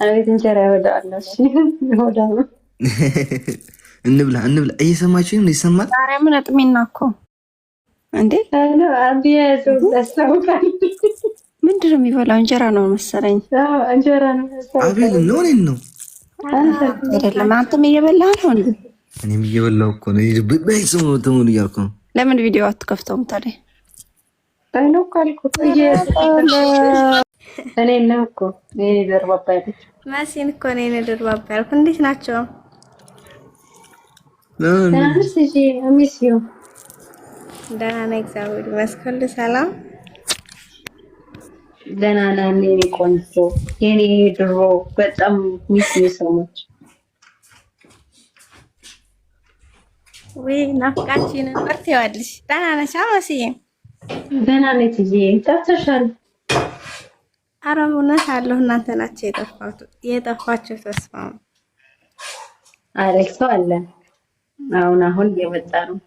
አቤት እንጀራ ይወዳል። እሺ ይወዳል። እንብላ እንብላ። እየሰማችሁ ነው? ይሰማል። ዛሬ ምን አጥሚና እኮ እንዴ ምንድን ነው የሚበላው? እንጀራ ነው መሰለኝ። እንጀራ ነው። አቤል ነው እኔን ነው አይደለም? አንተም እየበላህ ነው እንዴ? እኔም እየበላሁ እኮ ነው። በይስሙ ተሙሉ እያልኩ ነው። ለምን ቪዲዮ አትከፍተውም ታዲያ? እኔ ነው ካልኩት እኔ ነው እኮ እኔ ደርባባ ያለች ማሲን እኮ እኔ ነው ደርባባ ያልኩ። እንዴት ናቸው? ታንስ እጂ አሚስዩ ደህና ነኝ እግዚአብሔር ይመስገን። ሰላም ደህና ነኝ። እኔ ቆንጆ የኔ ድሮ በጣም ሚስ ሰሞች ወይ ናፍቃችንን ወርቴዋለሽ። ደህና ነሽ ማሲዬ? ደህና ነኝ እጂ ታተሻል። ኧረ እውነት አለሁ። እናንተ ናቸው የጠፋችሁ። ተስፋ አሌክስ አለ አሁን እየመጣ ነው።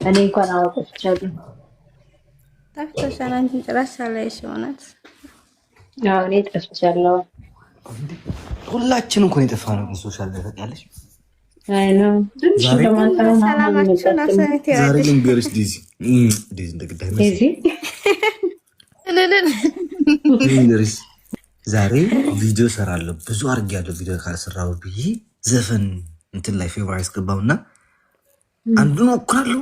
እኔ እንኳን አወቅቻለሁ። ጠፍተሻል። አንቺን ጭራሽ ሳላይሽ እውነት። አዎ እኔ ጠፍቻለሁ። ሁላችንም እኮ ነው የጠፋነው ሶሻል ላይ ታውቂያለሽ። አይ ነው ትንሽ ለማንተው ዛሬ ልንገርሽ ዲዚ እንደግዳይ ዲዚ ልንገርሽ ዛሬ ቪዲዮ ሰራለሁ። ብዙ አድርጌያለሁ። ቪዲዮ ካልሰራሁ ብዬ ዘፈን እንትን ላይ ፌቨራይት አስገባውና አንዱን ሞክራለሁ፣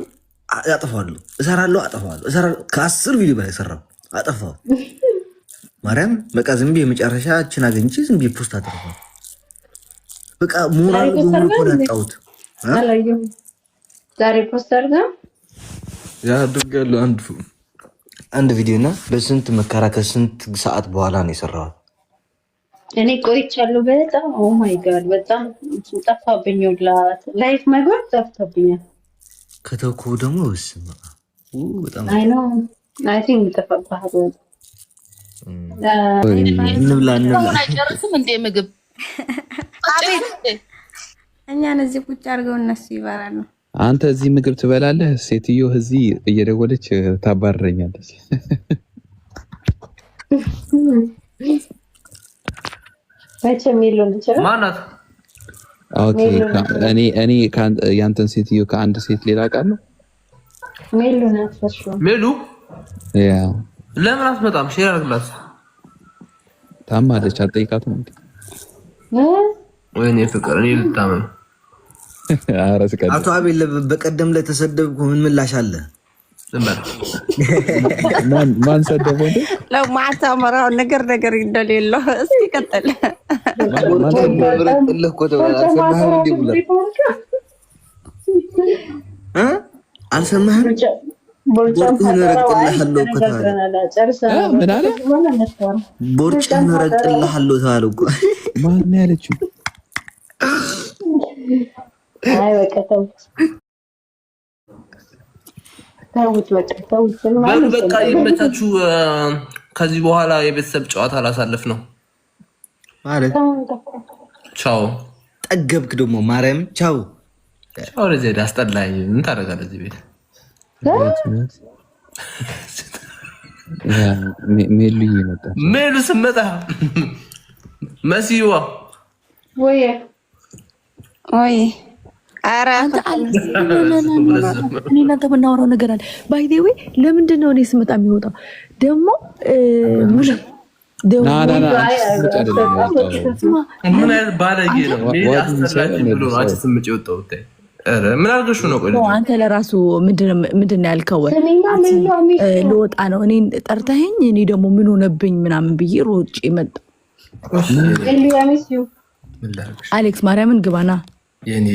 አጠፋዋለሁ፣ እሰራለሁ፣ አጠፋዋለሁ፣ እሰራለሁ። ከ10 ቪዲዮ በላይ ሰራው፣ አጠፋው። ማርያም በቃ ዝም ብዬ መጨረሻችን አገኝቼ ዝም ብዬ ፖስት አደረኩ። በቃ ሞራል ነው ያጣሁት። አላየሁም። ዛሬ ፖስት አድርጋ ያድርጋለሁ አንድ ቪዲዮ እና በስንት መከራከር ስንት ሰዓት በኋላ ነው የሰራሁት። እኔ ቆይቻለሁ በጣም ኦ ማይ ጋድ በጣም ጠፋብኝ። ላይፍ መግባት ጠፍቶብኛል። ከተውኩ ደግሞ ወስማ በጣም አይ ኖ አይ ቲንክ ተፈባህ እንብላ አይጨርስም እንደ ምግብ እኛን እዚህ ቁጭ አድርገው እነሱ ይበላሉ። አንተ እዚህ ምግብ ትበላለህ፣ ሴትዮ እዚህ እየደወለች ታባረኛለች። ማናት? ኦኬ እኔ ያንተን ሴትዮ ከአንድ ሴት ሌላ ቃል ነው ሜሉ ያ ለምን አትመጣም? ሼር አድርግላት። ታማለች። አትጠይቃትም እንዴ? ወይኔ ፍቅር እኔ ልታመም። አቶ አቤል በቀደም ላይ ተሰደብኩ። ምን ምላሽ አለ? ማን ሰደበው እንዴ? ለማታ መራው ነገር እንደሌለው እስኪ ቀጥል። አልሰማህም? ቦርጭህን እረግጥልሃለሁ እኮ ተባለ። ምን አለ? ቦርጭህን እረግጥልሃለሁ ተባለ እኮ። ማን ያለችው? አይ በቃ ተውት በቃ ይመቻችሁ። ከዚህ በኋላ የቤተሰብ ጨዋታ አላሳልፍ ነው ማለት ቻው። ጠገብክ ደግሞ ማርያም ቻው ቻው። ለዚህ አስጠላኝ። ምን ታደርጋለህ እዚህ ቤት? ሜሉ ይመጣ ሜሉ ስመጣ መሲዋ ወይ ኧረ እኔ እናንተ የምናወራው ነገር አለ። ባይ ዘ ዌይ ለምንድን ነው እኔ ስመጣ የሚወጣው ደግሞ ምን አይነት ባለጌ ነው? አስጠላኝ ብሎ ነው አንቺ ስምጭ የወጣው። ምን አድርገሽ ነው? ቆይ አንተ ለራሱ ምንድን ነው ያልከው? ልወጣ ነው እኔን ጠርተኸኝ፣ እኔ ደግሞ ምን ሆነብኝ ምናምን ብዬ ሮጬ መጣ። አሌክስ ማርያምን ግባና የኔ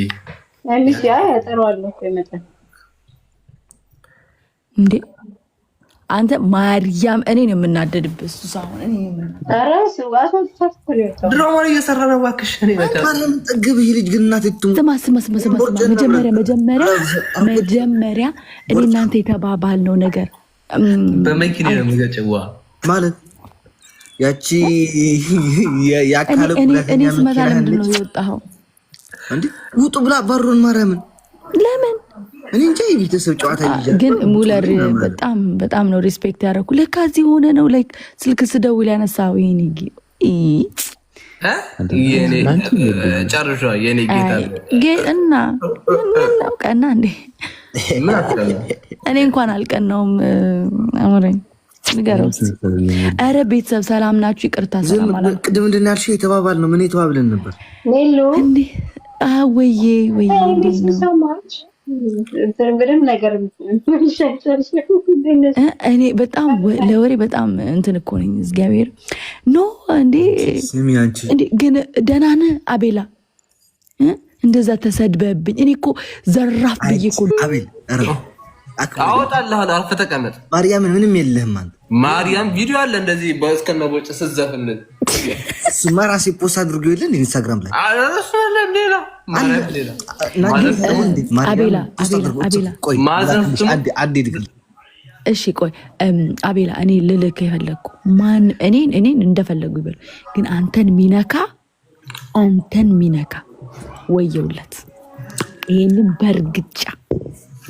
እንዴ አንተ ማርያም እኔን የምናደድብህ እሱ ሳይሆን ድራማ እየሰራ ነው። እባክሽ ጠግብ ልጅ ግን ስማ መጀመሪያ እኔ እናንተ የተባባልነው ነገር በመኪና ነው የሚገጨዋ ማለት ያቺ ያካለ እኔ ስመጣ ለምንድን ነው የወጣኸው? እንዴ ውጡ ብላ ባሮን ማርያምን ለምን? እኔ እንጃ። የቤተሰብ ጨዋታ ግን ሙለር በጣም ነው ሪስፔክት ያደረኩ። ለካ እዚህ ሆነ ነው ላይክ ስልክ ስደውል ያነሳው። ይሄን ጨርሻ የኔ ጌታ እና ምነው ቀና እንዴ? እኔ እንኳን አልቀናውም። አሞረኝ ንገረው። ኧረ ቤተሰብ ሰላም ናችሁ? ይቅርታ ሰላም አላልኩም። ቅድም ምንድን ነው ያልሽው? የተባባል ነው ምን የተባብለን ነበር? እንዴ ወይዬ እንዴት ነው? እኔ በጣም ለወሬ በጣም እንትን እኮ ነኝ። እግዚአብሔር ኖ እንዴ ግን ደህና ነህ አቤላ? እንደዛ ተሰድበብኝ እኔ እኮ ዘራፍ ብዬ እኮ አወጣልሃለሁ። አርፈህ ተቀመጥ። ማርያምን ምንም የለህም አንተ። ማርያም ቪዲዮ አለ እንደዚህ በእስከነቦጭ ስትዘፍን እሱማ ራሴ ፖስት አድርጎ የለን ኢንስታግራም ላይ እሺ ቆይ አቤላ እኔ ልልክ የፈለግኩ እኔን እንደፈለጉ ይበሉ፣ ግን አንተን ሚነካ ወየውለት። ይህንን በእርግጫ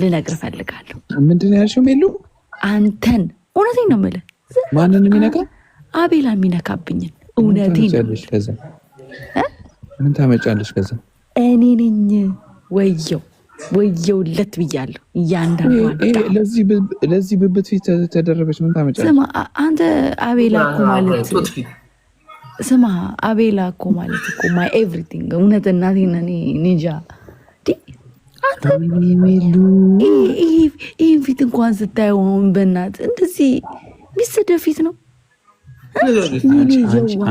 ልነግር እፈልጋለሁ። ምንድን ነው ያልሽው ሜሉ? አንተን እውነቴን ነው የምልህ። ማንን የሚነካ? አቤላ የሚነካብኝን እውነቴን ነው። ምን ታመጫለሽ? ከዛ እኔ ነኝ ወየውለት ብያለሁ። ለዚህ ብብት ፊት ተደረበች። ምን ታመጫለሽ? ስማ አንተ አቤላ እኮ ማለት ስማ አቤላ እኮ ማለት እኮ ማይ ኤቭሪቲንግ እውነት እናቴን እኔ ኒጃ ይህን ፊት እንኳን ስታየው በእናት እንደዚህ ሚሰደብ ፊት ነው።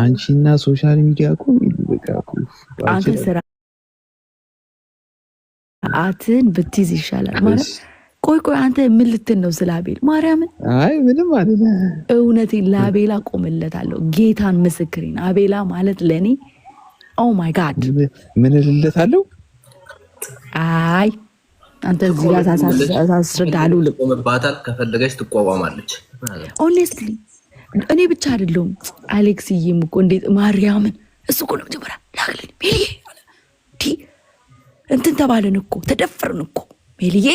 አንቺና ሶሻል ሚዲያ እኮ አንተ ስርዓትን ብትይዝ ይሻላል ማለት። ቆይ አንተ ምን ልትን ነው ስለ አቤል? ማርያምን አይ ምንም አይደለ። እውነቴን ለአቤላ ቆምለታለሁ። ጌታን ምስክሬን አቤላ ማለት ለእኔ ኦ ማይ ጋድ ምን እልለታለሁ? አይ አንተ እዚህ ጋር ታስረዳሉ። ልቆምባታል፣ ከፈለገች ትቋቋማለች። ኦኔስትሊ እኔ ብቻ አይደለሁም አሌክስዬም እኮ እንዴት ማርያምን እሱ እኮ ነው መጀመሪያ ላግልን ሜልዬ እንትን ተባለን እኮ ተደፈርን እኮ ሜልዬ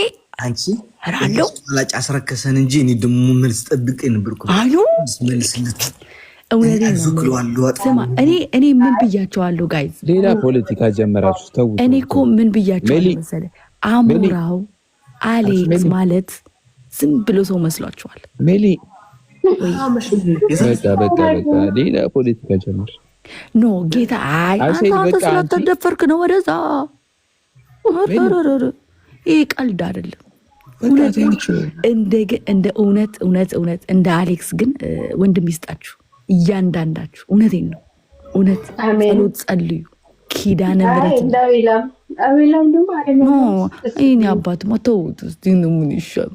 አንቺ አራለው ላጭ አስረከሰን እንጂ እኔ ደግሞ መልስ ጠብቄ ነበርኩ። አዩ መልስልት እውነቴን ነው። ስማ እኔ ምን ብያቸዋለሁ ጋይዝ? ሌላ ፖለቲካ ጀመራችሁ ተው። እኔ እኮ ምን ብያቸዋለሁ መሰለህ? አሞራው አሌክስ ማለት ዝም ብሎ ሰው መስሏቸዋል። ሜሊ በቃ ሌላ ፖለቲካ ጀመር። ኖ ጌታ አንተ ስለተደፈርክ ነው ወደዛ። ይህ ቀልድ አይደለም። እንደ እውነት እንደ አሌክስ ግን ወንድም ይስጣችሁ እያንዳንዳችሁ። እውነቴን ነው። እውነት ጸሎት ጸልዩ። ኪዳነ ምሕረት ይህን አባት ተውት እስኪ ምን ይሻል?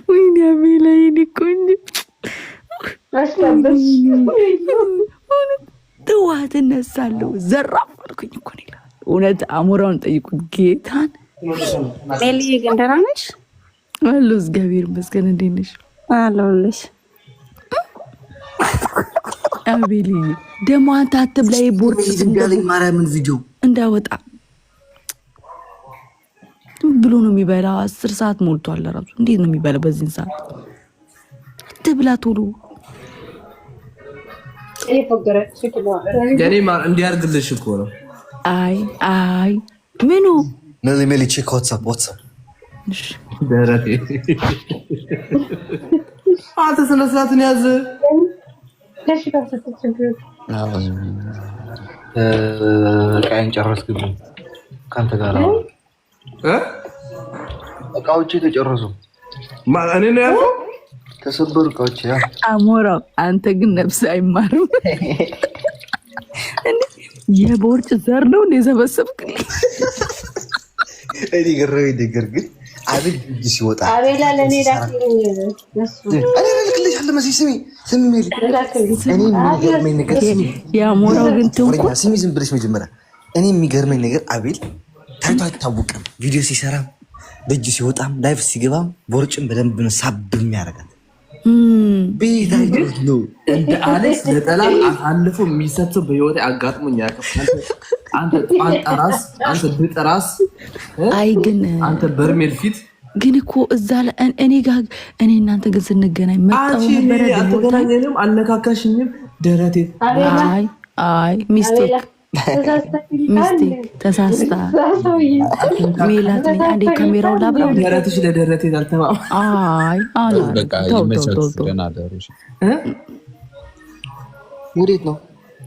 ወይኔ አቤላ የእኔ ቆንጆ ተዋት እነሳለሁ። ዘራፍ አልኩኝ እኮ እውነት አሞራውን ጠይቁት ጌታን። ሜልዬ ግን ደህና ነሽ? አለሁ እግዚአብሔር ይመስገን። እንዴት ነሽ? አለሁልሽ። አቤልዬ ደግሞ አንተ አትብላ ቦርድ ማርያምን ቪዲዮ እንዳወጣ ብሎ ነው የሚበላ። 10 ሰዓት ሞልቷል። ራሱ እንዴት ነው የሚበላ በዚህን ሰዓት? አትብላ ቶሎ። የኔ ማር እንዲያርግልሽ እኮ ነው። አይ ምኑ ሜሊ ቼክ ዋትስአፕ ደረቴ አንተ ስነ ስርዓትን ያዝ። ቃይን ጨረስክብኝ ከአንተ ጋር እቃዎቼ ተጨረሱ። እኔ ነው ያልከው? ተሰበሩ እቃዎቼ። አሞራው አንተ ግን ነፍስ አይማርም። የቦርጭ ዘር ነው እንደ ሰበሰብክልኝ። እኔ ገረመኝ ነገር ግን አቤል እጅ ሲወጣ አቤላ ለኔ ዳክልኝ እኔ ልክልሻለሁ። መሲ ስሚ ሜሊ እኔ የሚገርመኝ ነገር የአሞራው ግን ትንኩ ስሚ ዝም ብለሽ መጀመሪያ እኔ የሚገርመኝ ነገር አቤል ታይቶ አይታወቅም። ቪዲዮ ሲሰራም በእጅ ሲወጣም ላይፍ ሲገባም ቦርጭም በደንብ ነው ሳብ የሚያደርጋት። ቤት አይደል ነው እንደ አሌክስ ነጠላ አሳልፎ የሚሰጥ ሰው በህይወቴ አጋጥሞኝ ያውቃል። አንተ ጣራስ፣ አንተ ብጥራስ፣ አይ ግን አንተ በርሜል ፊት ግን እኮ እዛ እኔ ጋር እኔ እናንተ ግን ስንገናኝ መጣው ነበር። አልተገናኘንም፣ አልነካካሽኝም። ደረቴ አይ ሚስቴክ ተሳስታ ሜላት ነኝ። አንዴ ካሜራው ላብራው ደረትሽ ለደረቴ አልተማም። አይ በቃ ይመቻችሁ። ደህና ደሩሽ። ወዴት ነው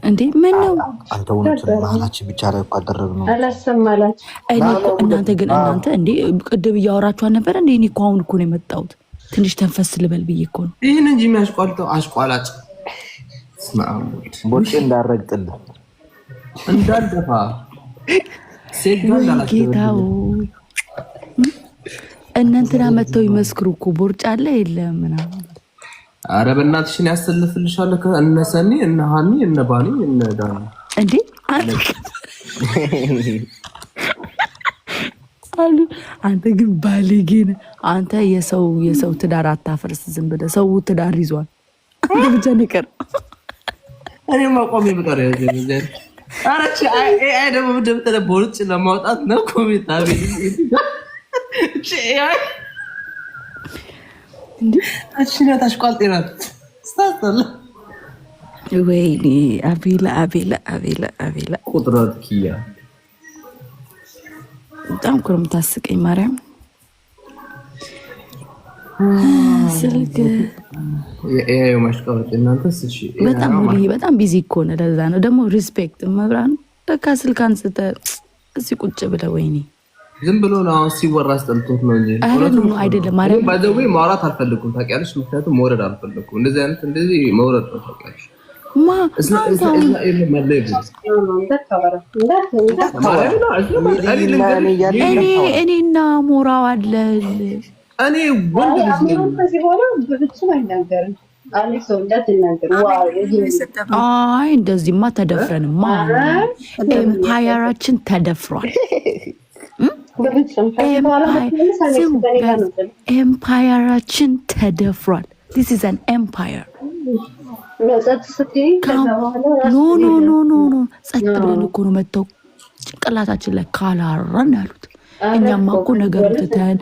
እንዴ? ምን ነው አንተ ወንት ባህላችን ብቻ ላይ እኮ አደረግነው አላሰማላችሁ። እኔ እኮ እናንተ እንዴ ቅድም እያወራችሁ ነበር እንዴ? እኔ እኮ አሁን እኮ ነው የመጣሁት። ትንሽ ተንፈስ ልበል ብዬ እኮ ነው። ይሄን እንጂ የሚያስቋልጠው አስቋላጭ ቦጭ እንዳረግጥልህ እንዳልደፋ ጌታው እናንተና መተው ይመስክሩ እኮ ቦርጫ አለ የለም ምናምን። አረ በእናትሽን ያሰልፍልሻለሁ። እነ ሰኒ እነ ሃኒ እነ ባኒ እነ ዳኒ እንዴ አሉ። አንተ ግን ባለጌ ነህ አንተ። የሰው ትዳር አታፈርስ። ዝም ብለህ ሰው ትዳር ይዟል። አንተ ብቻ ነው የቀረው። እኔ ማቆም ይብቀር ያዘኝ። አረች አይ ደግሞ ደምተለ ቦርጭ ለማውጣት ነው ኮሜንት አቤት እንዴ አሽና ታሽቋልጤና ስታስተላ ወይኔ አቤላ ቁጥራት ኪያ በጣም እኮ ነው የምታስቀኝ ማርያም። ስልክ የኤአይ ማሽቃወጥ እናንተስ? እሺ በጣም በጣም ቢዚ እኮ ነው። ለዛ ነው ደግሞ ሪስፔክት መብራን ለካ ስልክ አንስተህ እዚህ ቁጭ ብለህ ወይኔ ዝም ብሎ ነው ሲወራ አስጠልቶት ነው እንጂ አይደለም። ማርያም ባይዘው ማውራት አልፈልኩም ታውቂያለሽ። ምክንያቱም መውረድ አልፈልኩም። እንደዚህ መውረድ ነው ታውቂያለሽ። እኔና ሞራው አለ። እኔ ወንድ ልጅ አይ እንደዚህማ ተደፍረንማ ኤምፓየራችን ተደፍሯል። ኤምፓየራችን ተደፍሯል። This is an empire. ኖ ጸጥ ብለን እኮ ነው መተው ጭንቅላታችን ላይ ካላረን ያሉት። እኛማ እኮ ነገር ትተን